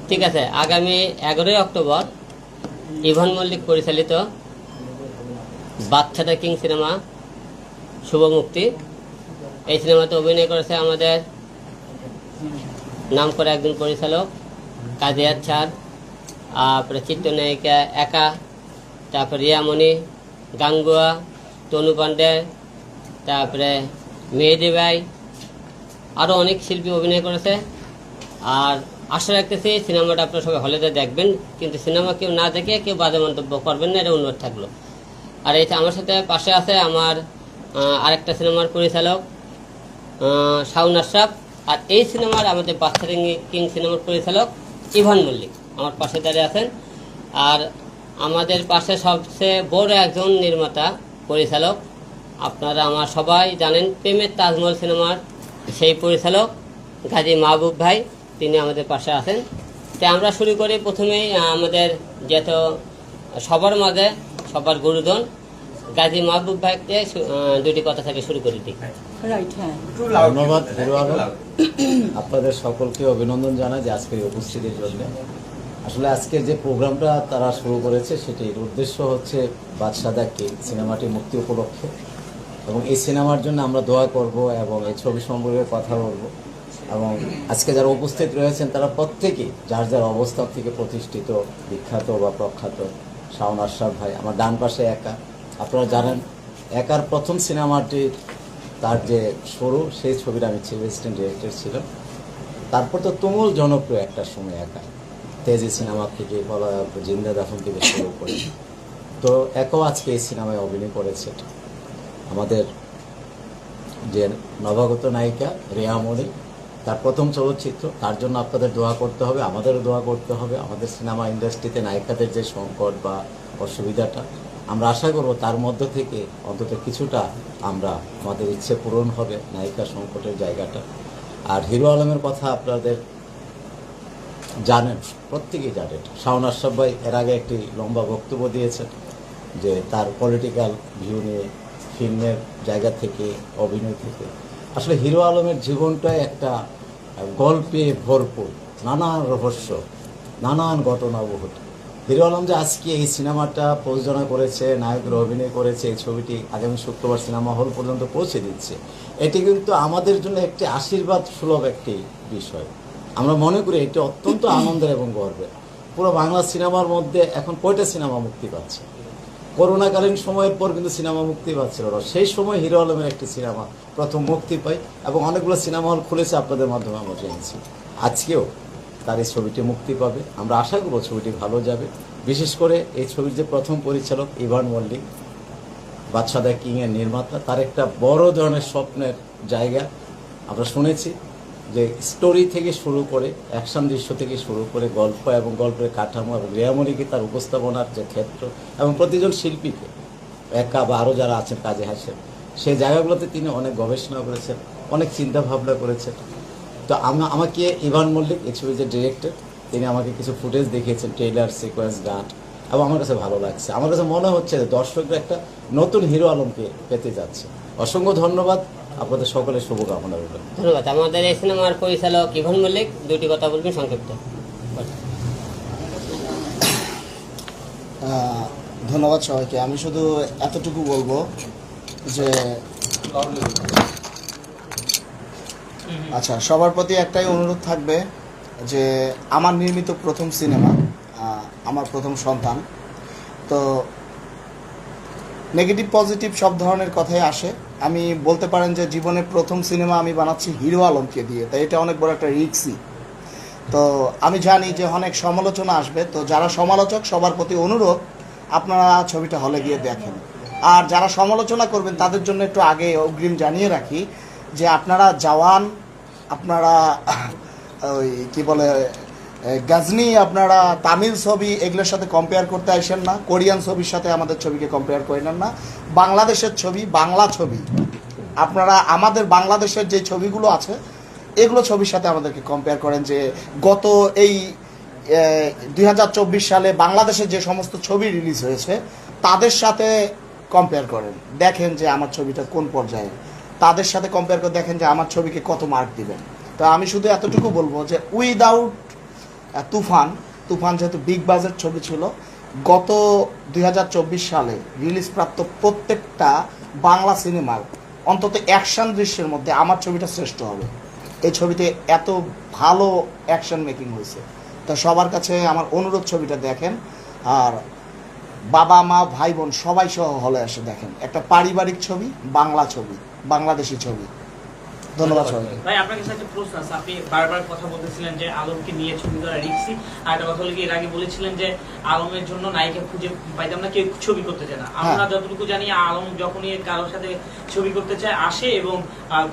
ঠিক আছে, আগামী 11ই অক্টোবর ইভান মল্লিক পরিচালিত বাচ্চাদা কিং সিনেমা শুভ মুক্তি। এই সিনেমাতে অভিনয় করেছে আমাদের নামকরা একজন পরিচালক কাজী আচ্ছার, তারপরে চিত্রনায়িকা একা, তারপরে রিয়ামণি, গাঙ্গুয়া, তনু পান্ডে, তারপরে মেহেদি ভাই, আরও অনেক শিল্পী অভিনয় করেছে। আর আশা রাখতেছি সিনেমাটা আপনারা সবাই হলেতে দেখবেন, কিন্তু সিনেমা কেউ না দেখে কেউ বাজে মন্তব্য করবেন না, এটা অনুরোধ থাকলো। আর এই আমার সাথে পাশে আছে আমার আরেকটা সিনেমার পরিচালক শাওন আশরাফ, আর এই সিনেমার আমাদের বাচ্চাদা কিং সিনেমার পরিচালক ইভান মল্লিক আমার পাশে দাঁড়িয়ে আছেন। আর আমাদের পাশে সবচেয়ে বড় একজন নির্মাতা পরিচালক, আপনারা আমার সবাই জানেন প্রেমের তাজমহল সিনেমার সেই পরিচালক গাজী মাহবুব ভাই, তিনি আমাদের পাশে আছেন। তাই আমরা শুরু করি প্রথমেই আমাদের যেহেতু সবার মাঝে সবার গুরুজন গাজী মাহবুব ভাইকে দুটি কথা থেকে শুরু করে দিই। ধন্যবাদ হিরো আলম, আপনাদের সকলকে অভিনন্দন জানাই যে আজকের উপস্থিতির জন্য। আসলে আজকের যে প্রোগ্রামটা তারা শুরু করেছে সেটির উদ্দেশ্য হচ্ছে বাদশাদা কিং সিনেমাটি মুক্তি উপলক্ষে, এবং এই সিনেমার জন্য আমরা দোয়া করব এবং এই ছবি সম্পর্কে কথা বলবো। এবং আজকে যারা উপস্থিত রয়েছেন তারা প্রত্যেকেই যার যার অবস্থান থেকে প্রতিষ্ঠিত, বিখ্যাত বা প্রখ্যাত। শাওন আশরাফ ভাই আমার ডান পাশে একা, আপনারা জানেন একার প্রথম সিনেমাটি তার যে শুরু, সেই ছবিটা আমি চিফ অ্যাসিস্ট্যান্ট ডিরেক্টর ছিলাম। তারপর তো তুমুল জনপ্রিয় একটা সময় একা, তেজি সিনেমা থেকে বলা জিন্দা দাফন থেকে শুরু করে, তো একাও আজকে এই সিনেমায় অভিনয় করেছে। আমাদের যে নবাগত নায়িকা রিয়ামণি, তার প্রথম চলচ্চিত্র, তার জন্য আপনাদের দোয়া করতে হবে, আমাদেরও দোয়া করতে হবে। আমাদের সিনেমা ইন্ডাস্ট্রিতে নায়িকাদের যে সংকট বা অসুবিধাটা, আমরা আশা করব তার মধ্য থেকে অন্তত কিছুটা আমরা আমাদের ইচ্ছে পূরণ হবে নায়িকা সংকটের জায়গাটা। আর হিরো আলমের কথা আপনাদের জানেন, প্রত্যেকেই জানেন। শাওন আশরাফ ভাই এর আগে একটি লম্বা বক্তব্য দিয়েছেন যে তার পলিটিক্যাল ভিউ নিয়ে, ফিল্মের জায়গা থেকে, অভিনয় থেকে। আসলে হিরো আলমের জীবনটাই একটা গল্পে ভরপুর, নানান রহস্য, নানান ঘটনাবহুল। হিরো আলম যে আজকে এই সিনেমাটা প্রযোজনা করেছে, নায়কের অভিনয় করেছে, এই ছবিটি আগামী শুক্রবার সিনেমা হল পর্যন্ত পৌঁছে দিচ্ছে, এটি কিন্তু আমাদের জন্য একটি আশীর্বাদ সুলভ একটি বিষয়। আমরা মনে করি এটি অত্যন্ত আনন্দের এবং গর্বের। পুরো বাংলা সিনেমার মধ্যে এখন কয়টা সিনেমা মুক্তি পাচ্ছে? করোনাকালীন সময়ের পর কিন্তু সিনেমা মুক্তি পাচ্ছিল না, সেই সময় হিরো আলমের একটি সিনেমা প্রথম মুক্তি পায় এবং অনেকগুলো সিনেমা হল খুলেছে, আপনাদের মাধ্যমে আমরা জেনেছি। আজকেও তার এই ছবিটি মুক্তি পাবে, আমরা আশা করব ছবিটি ভালো যাবে। বিশেষ করে এই ছবির যে প্রথম পরিচালক ইভান মল্লিক, বাদশাদা কিংয়ের নির্মাতা, তার একটা বড় ধরনের স্বপ্নের জায়গা। আমরা শুনেছি যে স্টোরি থেকে শুরু করে, অ্যাকশন দৃশ্য থেকে শুরু করে, গল্প এবং গল্পের কাঠামো এবং রিয়ামণিকে তার উপস্থাপনার যে ক্ষেত্র এবং প্রতিজন শিল্পীকে, একা বা আরও যারা আছেন কাজে হাসেন, সেই জায়গাগুলোতে তিনি অনেক গবেষণা করেছেন, অনেক চিন্তা ভাবনা করেছেন। তো আমাকে ইভান মল্লিক, এই ছবির যে ডিরেক্টর, তিনি আমাকে কিছু ফুটেজ দেখিয়েছেন, ট্রেলার, সিকোয়েন্স, গান, এবং আমার কাছে ভালো লাগছে। আমার কাছে মনে হচ্ছে যে দর্শকরা একটা নতুন হিরো আলমকে পেতে যাচ্ছে। অসংখ্য ধন্যবাদ, আপনাদের সকলের শুভকামনা রইল। ধন্যবাদ। আমাদের এই সিনেমার পরিচালক ইভান মল্লিক দুটি কথা বলবেন সংক্ষিপ্ত। ধন্যবাদ সবাইকে। আমি শুধু এতটুকু বলবো যে আচ্ছা, সবার প্রতি একটাই অনুরোধ থাকবে যে আমার নির্মিত প্রথম সিনেমা, আমার প্রথম সন্তান, তো নেগেটিভ পজিটিভ সব ধরনের কথাই আসে। আমি বলতে পারেন যে জীবনের প্রথম সিনেমা আমি বানাচ্ছি হিরো আলমকে দিয়ে, তাই এটা অনেক বড় একটা রিস্কি। তো আমি জানি যে অনেক সমালোচনা আসবে, তো যারা সমালোচক সবার প্রতি অনুরোধ আপনারা ছবিটা হলে গিয়ে দেখেন। আর যারা সমালোচনা করবেন তাদের জন্য একটু আগে অগ্রিম জানিয়ে রাখি যে আপনারা জওয়ান, আপনারা ওই কী বলে গাজনি, আপনারা তামিল ছবি এগুলোর সাথে কম্পেয়ার করতে আসেন না, কোরিয়ান ছবির সাথে আমাদের ছবিকে কম্পেয়ার করে নেন না। বাংলাদেশের ছবি, বাংলা ছবি, আপনারা আমাদের বাংলাদেশের যে ছবিগুলো আছে এগুলো ছবির সাথে আমাদেরকে কম্পেয়ার করেন। যে গত এই 2024 সালে বাংলাদেশে যে সমস্ত ছবি রিলিজ হয়েছে তাদের সাথে কম্পেয়ার করেন, দেখেন যে আমার ছবিটা কোন পর্যায়ে, তাদের সাথে কম্পেয়ার করে দেখেন যে আমার ছবিকে কত মার্ক দিবেন। তো আমি শুধু এতটুকু বলবো যে উইদাউট তুফান তুফান যেহেতু বিগ বাজেট ছবি ছিল, গত 2024 সালে রিলিজপ্রাপ্ত প্রত্যেকটা বাংলা সিনেমার অন্তত অ্যাকশন দৃশ্যের মধ্যে আমার ছবিটা শ্রেষ্ঠ হবে। এই ছবিতে এত ভালো অ্যাকশন মেকিং হয়েছে। তো সবার কাছে আমার অনুরোধ, ছবিটা দেখেন, আর বাবা মা ভাই বোন সবাই সহ হলে এসে দেখেন। একটা পারিবারিক ছবি, বাংলা ছবি, বাংলাদেশি ছবি। ধন্যবাদ সবাইকে। ভাই আপনার কাছে একটা প্রশ্ন আছে, আপনি বারবার কথা বলতেছিলেন যে আলমকে নিয়ে ছবি করা রিস্কি, আর একটা কথা হলো এর আগে বলেছিলেন যে আলমের জন্য নায়িকা খুঁজে পাইতাম না, কেউ ছবি করতে চায় না। আমরা যতটুকু জানি আলম যখনই কারোর সাথে ছবি করতে চায় আসে এবং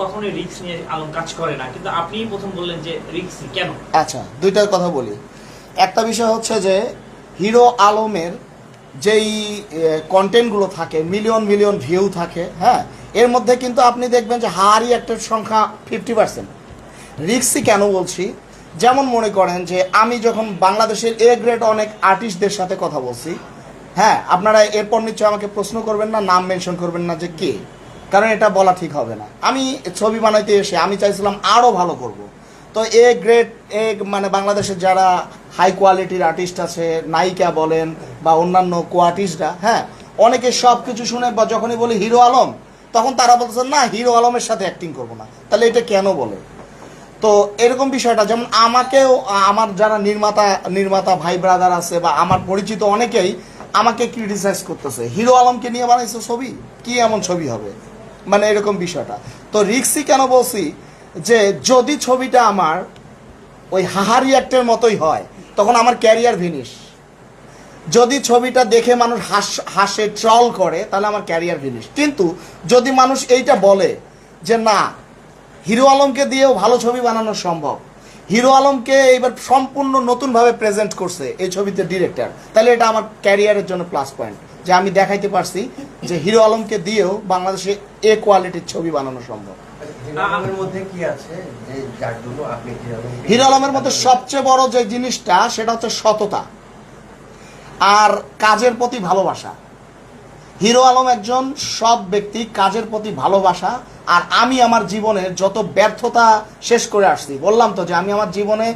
কখনোই রিস্ক নিয়ে আলম কাজ করে না, কিন্তু আপনি প্রথম বললেন যে রিস্কি কেন? আচ্ছা, দুইটার কথা বলি। একটা বিষয় হচ্ছে যে হিরো আলমের যেই কন্টেন্টগুলো থাকে, মিলিয়ন মিলিয়ন ভিউ থাকে, হ্যাঁ, এর মধ্যে কিন্তু আপনি দেখবেন যে হারি একটা সংখ্যা 50%। রিক্সি কেন বলছি, যেমন মনে করেন যে আমি যখন বাংলাদেশের এ গ্রেড অনেক আর্টিস্টদের সাথে কথা বলছি, হ্যাঁ, আপনারা এরপর নিশ্চয় আমাকে প্রশ্ন করবেন না, নাম মেনশন করবেন না যে কে, কারণ এটা বলা ঠিক হবে না। আমি ছবি বানাইতে এসে আমি চাইছিলাম আরও ভালো করব। তো এ গ্রেড মানে বাংলাদেশের যারা হাই কোয়ালিটির আর্টিস্ট আছে, নায়িকা বলেন বা অন্যান্য কোয়ার্টিস্টরা, হ্যাঁ, অনেকে সব কিছু শুনে বা যখনই বলি হিরো আলম, তখন তারা বলতেছেন না হিরো আলমের সাথে অ্যাক্টিং করবো না। তাহলে এটা কেন বলে? তো এরকম বিষয়টা, যেমন আমাকেও আমার যারা নির্মাতা ভাই ব্রাদার আছে বা আমার পরিচিত অনেকেই আমাকে ক্রিটিসাইজ করতেছে, হিরো আলমকে নিয়ে বানাইছে ছবি, কি এমন ছবি হবে, মানে এরকম বিষয়টা। তো রিক্সি কেন বলছি, যে যদি ছবিটা আমার ওই হাহারি অ্যাক্টের মতোই হয় তখন আমার ক্যারিয়ার ফিনিশ। যদি ছবিটা দেখে মানুষ হাসে ট্রল করে তাহলে আমার ক্যারিয়ার ফিনিশ। কিন্তু যদি মানুষ এইটা বলে যে না, হিরো আলমকে দিয়েও ভালো ছবি বানানো সম্ভব, হিরো আলমকে এইবার সম্পূর্ণ নতুনভাবে প্রেজেন্ট করছে এই ছবিতে ডিরেক্টর, তাহলে এটা আমার ক্যারিয়ারের জন্য প্লাস পয়েন্ট, যে আমি দেখাইতে পারছি যে হিরো আলমকে দিয়েও বাংলাদেশে এ কোয়ালিটির ছবি বানানো সম্ভব। হিরো আলমের মধ্যে সবচেয়ে বড় যে জিনিসটা সেটা হচ্ছে সততা আর কাজের প্রতি ভালোবাসা। হিরো আলম একজন সৎ ব্যক্তি, কাজের প্রতি ভালোবাসা। আর আমি আমার জীবনের যত ব্যর্থতা শেষ করে আসছি, বললাম তো যে আমি আমার জীবনে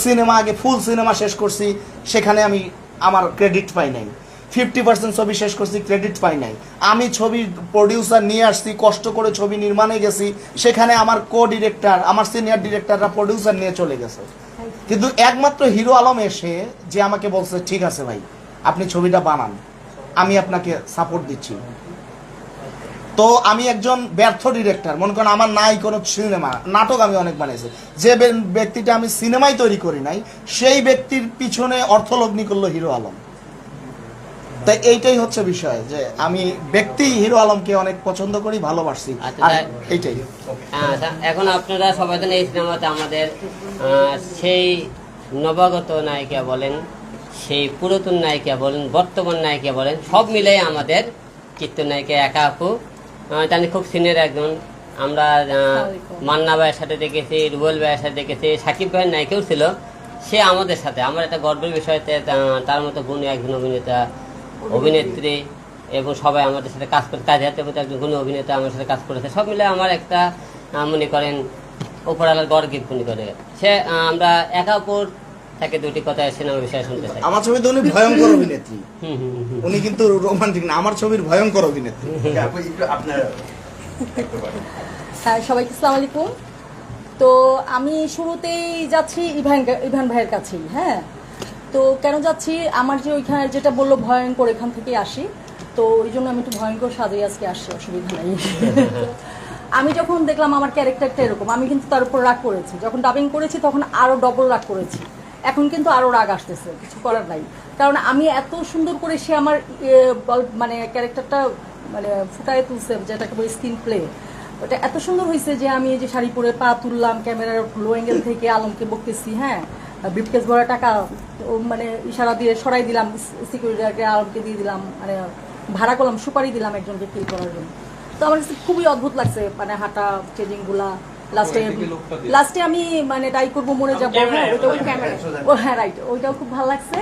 সিনেমা আগে ফুল সিনেমা শেষ করছি, সেখানে আমি আমার ক্রেডিট পাই নাই। 50% ছবি শেষ করছি, ক্রেডিট পাই নাই। আমি ছবির প্রডিউসার নিয়ে আসছি, কষ্ট করে ছবি নির্মাণে গেছি, সেখানে আমার কো ডিরেক্টর, আমার সিনিয়র ডিরেক্টররা প্রডিউসার নিয়ে চলে গেছে। কিন্তু একমাত্র হিরো আলম এসে যে আমাকে বলছে ঠিক আছে ভাই, আপনি ছবিটা বানান, আমি আপনাকে সাপোর্ট দিচ্ছি। তো আমি একজন ব্যর্থ ডিরেক্টর, মনে করেন আমার নাই কোনো সিনেমা, নাটক আমি অনেক বানিয়েছি, যে ব্যক্তিটা আমি সিনেমাই তৈরি করি নাই, সেই ব্যক্তির পিছনে অর্থলগ্নি করলো হিরো আলম। তাই এইটাই হচ্ছে বিষয়, যে আমি ব্যক্তি হিরো আলমকে অনেক পছন্দ করি, ভালোবাসি, এইটাই। এখন আপনারা সবাই জানেন এই সিনেমাতে আমাদের সেই নবাগত নায়িকা বলেন, সেই পুরাতন নায়িকা বলেন, বর্তমান নায়িকা বলেন, সব মিলে আমাদের চিত্রনায়িকা একা আপু, জানি খুব সিনিয়র একজন। আমরা মান্না ভাইয়ের সাথে দেখেছি, রুবেল ভাইয়ের সাথে দেখেছি, সাকিব ভাইয়ের নায়িকাও ছিল, সে আমাদের সাথে। আমার একটা গর্বের বিষয়তে তার মতো গুণী একজন অভিনেতা, অভিনেত্রী এবং সবাই আমাদের সাথে কাজ করে, কাজে হাতে একজন গুণী অভিনেতা আমার সাথে কাজ করেছে। সব মিলে আমার একটা মনে করেন উপরালার গড় গিফট মনে করে সে। আমরা একা অপর থেকে দুটি কথা সিনেমা বিষয়ে শুনতে চাই। আমার ছবিতে উনি ভয়ঙ্কর অভিনেত্রী, উনি কিন্তু রোমান্টিক না, আমার ছবির ভয়ঙ্কর অভিনেত্রী। হ্যাঁ, সবাইকে আসসালামু আলাইকুম। তো আমি শুরুতেই যাচ্ছি ইভান ভাইয়ের কাছেই। হ্যাঁ, তো কেন যাচ্ছি, আমার যে ওইখানে যেটা বললো ভয়ঙ্কর, এখান থেকেই আসি, তো ওই জন্য আমি একটু ভয়ঙ্কর সাজিয়ে আজকে আসছি, অসুবিধা নাই। আমি যখন দেখলাম আমার ক্যারেক্টারটা এরকম, আমি কিন্তু তার উপর রাগ করেছি। যখন ডাবিং করেছি তখন আরও ডবল রাগ করেছি, এখন কিন্তু আরও রাগ আসতেছে, কিছু করার নাই। কারণ আমি এত সুন্দর করে সে আমার মানে ক্যারেক্টারটা মানে ফুটায় তুলছে, যেটাকে বলি স্ক্রিন প্লে, ওটা এত সুন্দর হয়েছে যে আমি এই যে শাড়ি পরে পা তুললাম, ক্যামেরার লো অ্যাঙ্গেল থেকে আলমকে বকতেছি, হ্যাঁ, ব্রিফকেস ভরা টাকা মানে ইশারা দিয়ে সরাই দিলাম, সিকিউরিটিকে আলমকে দিয়ে দিলাম, মানে ভাড়া করলাম, সুপারি দিলাম একজনকে কিল করার জন্য। তো আমার কাছে খুবই অদ্ভুত লাগছে, মানে হাঁটা চেঞ্জিংগুলা। লাস্টে আমি মানে ট্রাই করবো, মরে যাবো, হ্যাঁ, হ্যাঁ রাইট, ওইটাও খুব ভালো লাগছে।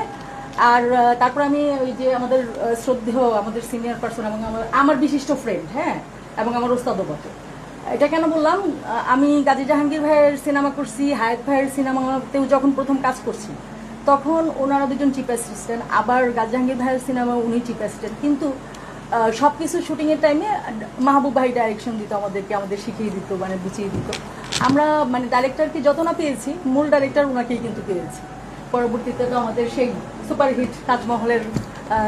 আর তারপর আমি ওই যে আমাদের শ্রদ্ধেয় আমাদের সিনিয়র পার্সন এবং আমার বিশিষ্ট ফ্রেন্ড, হ্যাঁ, এবং আমার ওস্তাদও বটে, এটা কেন বললাম, আমি গাজী জাহাঙ্গীর ভাইয়ের সিনেমা করছি, হায়াত ভাইয়ের সিনেমাতেও যখন প্রথম কাজ করছি তখন ওনারা দুজন চিফ অ্যাসিস্ট্যান্ট, আবার গাজী জাহাঙ্গীর ভাইয়ের সিনেমা উনি চিফ অ্যাসিস্ট্যান্ট, কিন্তু সব কিছু শুটিংয়ের টাইমে মাহবুব ভাই ডাইরেকশন দিত আমাদেরকে, আমাদের শিখিয়ে দিত, মানে বুঝিয়ে দিত। আমরা মানে ডাইরেক্টরকে যত না পেয়েছি, মূল ডাইরেক্টর ওনাকেই কিন্তু পেয়েছি। পরবর্তীতে তো আমাদের সেই সুপারহিট তাজমহলের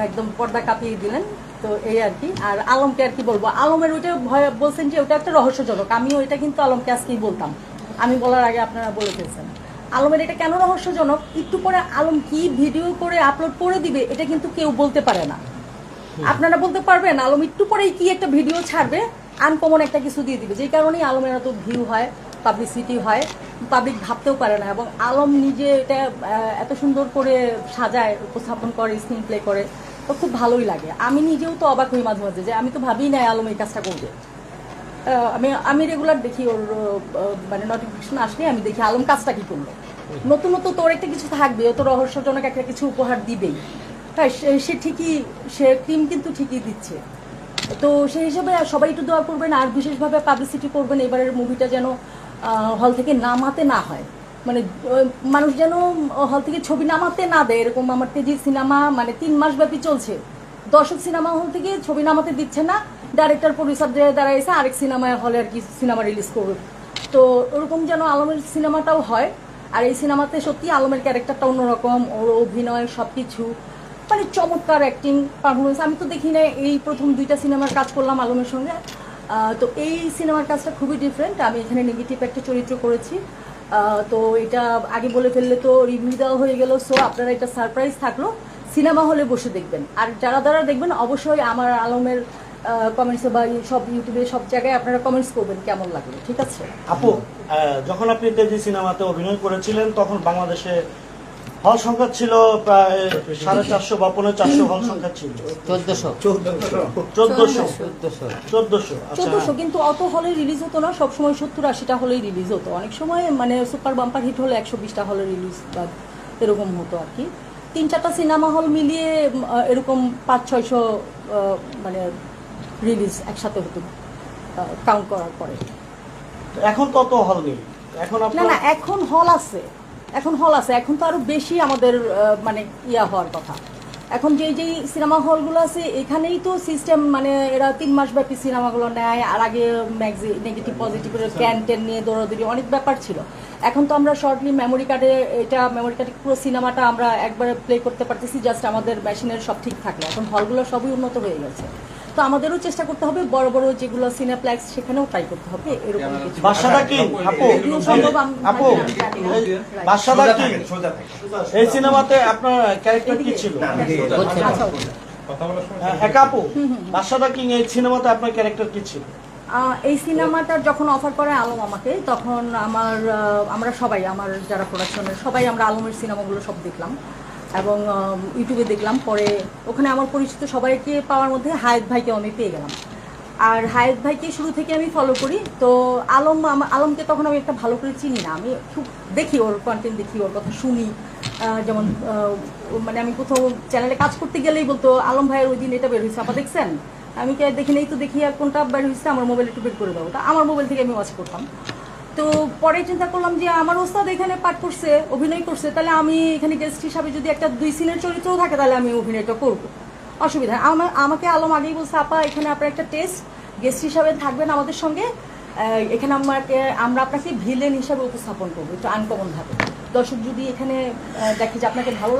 একদম পর্দা কাঁপিয়ে দিলেন। তো এই আর কি। আর আলমকে আর কি বলবো, আলমের ওইটা ভয় বলছেন যে ওটা একটা রহস্যজনক, আমিও এটা কিন্তু আলমকে আজকেই বলতাম, আমি বলার আগে আপনারা বলে ফেলছেন। আলমের এটা কেন রহস্যজনক, একটু পরে আলম কি ভিডিও করে আপলোড করে দিবে এটা কিন্তু কেউ বলতে পারে না। আপনারা বলতে পারবেন আলম একটু পরেই কি একটা ভিডিও ছাড়বে, আনকমন একটা কিছু দিয়ে দিবে, যেই কারণেই আলমের এত ভিউ হয়, পাবলিসিটি হয়, পাবলিক ভাবতেও পারে না। এবং আলম নিজে এটা এত সুন্দর করে সাজায়, উপস্থাপন করে, স্ক্রিন প্লে করে, তো খুব ভালোই লাগে। আমি নিজেও তো অবাক হই মাঝে মাঝে যে আমি তো ভাবিই নাই আলম এই কাজটা করবে। আমি রেগুলার দেখি ওর মানে নোটিফিকেশন আসলে আমি দেখি আলম কাজটা কি করলো। নতুন তোর একটা কিছু থাকবে, ও তো রহস্যজনক একটা কিছু উপহার দিবেই। হ্যাঁ, সে ঠিকই, সে টিম কিন্তু ঠিকই দিচ্ছে। তো সেই হিসাবে সবাই একটু দোয়া করবেন, আর বিশেষভাবে পাবলিসিটি করবেন এবারের মুভিটা যেন হল থেকে নামাতে না হয়, মানে মানুষ যেন হল থেকে ছবি নামাতে না দেয়। এরকম আমার তেজি সিনেমা মানে 3 মাস ব্যাপী চলছে, দর্শক সিনেমা হল থেকে ছবি নামাতে দিচ্ছে না, ডাইরেক্টর প্রডিউসার দ্বারা এসে আরেক সিনেমা হলে আর কি সিনেমা রিলিজ করবে। তো ওরকম যেন আলমের সিনেমাটাও হয়। আর এই সিনেমাতে সত্যি আলমের ক্যারেক্টারটা অন্যরকম, ওর অভিনয় সবকিছু মানে চমৎকার অ্যাক্টিং পারফরমেন্স। আমি তো দেখি না, এই প্রথম 2টা সিনেমার কাজ করলাম আলমের সঙ্গে। তো এই সিনেমার কাজটা খুবই ডিফারেন্ট। আমি এখানে নেগেটিভ একটা চরিত্র করেছি। তো এটা আগে বলে ফেললে তো রিভিউ দেওয়া হয়ে গেল। সো আপনারা এটা সারপ্রাইজ থাকলো, সিনেমা হলে বসে দেখবেন। আর যারা দেখবেন অবশ্যই আমার আলমের কমেন্টসে বা সব ইউটিউবে সব জায়গায় আপনারা কমেন্টস করবেন কেমন লাগলো, ঠিক আছে? আপু, যখন আপনি তেজি সিনেমাতে অভিনয় করেছিলেন তখন বাংলাদেশে হল সংখ্যা ছিল প্রায় 450 বা 450 হল সংখ্যা ছিল। 1400, কিন্তু অত হলে রিলিজ হতো না, সবসময় 70-80টা হলেই রিলিজ হতো। অনেক সময় মানে সুপার বাম্পার হিট হলে 120টা হলে রিলিজ বা এরকম হতো আর কি। 3-4টা সিনেমা হল মিলিয়ে এরকম 500-600 মানে রিলিজ একসাথে হতো কাউন্ট করার পরে। এখন তত হল নেই, এখন না, এখন হল আছে, এখন তো আরো বেশি আমাদের মানে হওয়ার কথা। এখন যেই সিনেমা হলগুলো আছে এখানেই তো সিস্টেম, মানে এরা 3 মাস ব্যাপী সিনেমাগুলো নেয়। আর আগে নেগেটিভ পজিটিভ ক্যান্টেন নিয়ে দৌড়াদৌড়ি অনেক ব্যাপার ছিল। এখন তো আমরা শর্টলি মেমোরি কার্ডে পুরো সিনেমাটা আমরা একবারে প্লে করতে পারতেছি, জাস্ট আমাদের মেশিনের সব ঠিক থাকলে। এখন হলগুলো সবই উন্নত হয়ে গেছে। তো আমাদেরও চেষ্টা করতে হবে, বড় বড় যেগুলো সিনেপ্লেক্স সেখানেও ট্রাই করতে হবে এরকম কিছু। বাদশাদা কিং, আপু বাদশাদা কিং এই সিনেমাতে আপনার ক্যারেক্টার কি ছিল? একা আপু, বাদশাদা কিং এই সিনেমাতে আপনার ক্যারেক্টার কি ছিল? এই সিনেমাটা যখন অফার করে আলম আমাকে, তখন আমরা সবাই, আমার যারা প্রোডাকশনের সবাই, আমরা আলমের সিনেমাগুলো সব দেখলাম এবং ইউটিউবে দেখলাম। পরে ওখানে আমার পরিচিত সবাইকে পাওয়ার মধ্যে হায়াত ভাইকেও আমি পেয়ে গেলাম। আর হায়াত ভাইকে শুরু থেকে আমি ফলো করি। তো আলমকে তখন আমি একটা ভালো করে চিনি না, আমি খুব দেখি ওর কন্টেন্ট, দেখি ওর কথা শুনি। যেমন মানে আমি কোথাও চ্যানেলে কাজ করতে গেলেই বলতো আলম ভাইয়ের ওই দিন এটা বের হয়েছে, আপা দেখছেন? আমি কে দেখি নেই তো, দেখি আর কোনটা বের হয়েছে আমার মোবাইলে একটু বের করে দাও। তা আমার মোবাইল থেকে আমি ওয়াচ করতাম। তো পরে চিন্তা করলাম যে আমার ওস্তাদ এখানে পাঠ করছে, অভিনয় করছে, তাহলে আমি এখানে গেস্ট হিসাবে যদি একটা 2 সিনের চরিত্রও থাকে তাহলে আমি অভিনয়টা করবো, অসুবিধা। আমাকে আলম আগেই বলছে, আপা এখানে আপনার একটা গেস্ট হিসাবে থাকবেন আমাদের সঙ্গে, এখানে আমরা আপনাকে ভিলেন হিসাবে উপস্থাপন করবো, একটু আনকমন ভাবে। দর্শক যদি এখানে দেখে যে আপনাকে ভালো